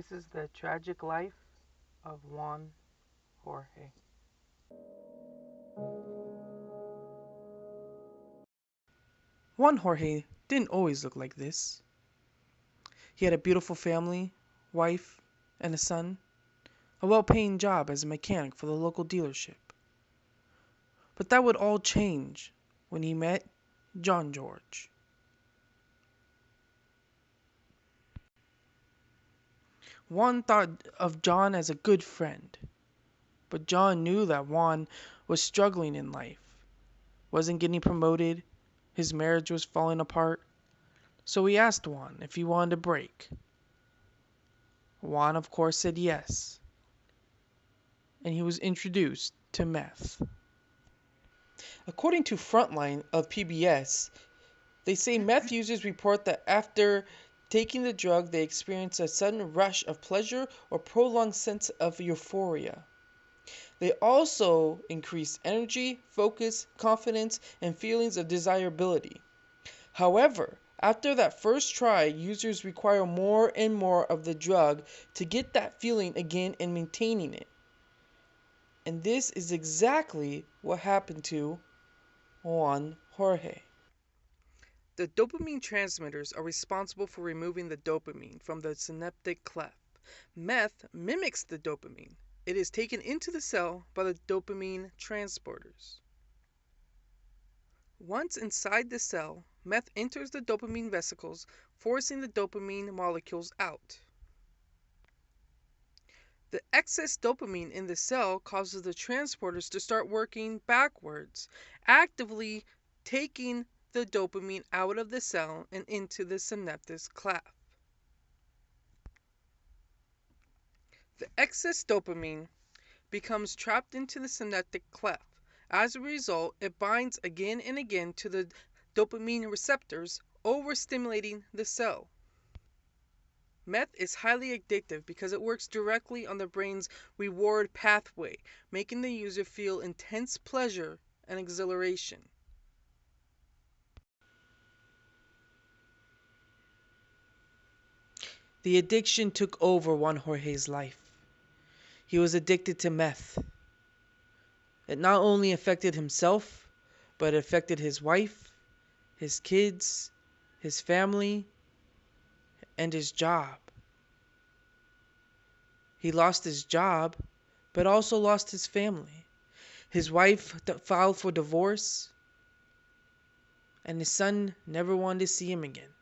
This is the tragic life of Juan Jorge. Juan Jorge didn't always look like this. He had a beautiful family, wife, and a son, a well paying job as a mechanic for the local dealership. But that would all change when he met John George. Juan thought of John as a good friend, but John knew that Juan was struggling in life, wasn't getting promoted, his marriage was falling apart, so he asked Juan if he wanted a break. Juan, of course, said yes, and he was introduced to meth. According to Frontline of PBS, they say meth users report that after taking the drug, they experience a sudden rush of pleasure or prolonged sense of euphoria. They also increase energy, focus, confidence, and feelings of desirability. However, after that first try, users require more and more of the drug to get that feeling again and maintaining it. And this is exactly what happened to Juan Jorge. The dopamine transmitters are responsible for removing the dopamine from the synaptic cleft. Meth mimics the dopamine. It is taken into the cell by the dopamine transporters. Once inside the cell, meth enters the dopamine vesicles, forcing the dopamine molecules out. The excess dopamine in the cell causes the transporters to start working backwards, actively taking the dopamine out of the cell and into the synaptic cleft. The excess dopamine becomes trapped into the synaptic cleft. As a result, it binds again and again to the dopamine receptors, overstimulating the cell. Meth is highly addictive because it works directly on the brain's reward pathway, making the user feel intense pleasure and exhilaration. The addiction took over Juan Jorge's life. He was addicted to meth. It not only affected himself, but it affected his wife, his kids, his family, and his job. He lost his job, but also lost his family. His wife filed for divorce, and his son never wanted to see him again.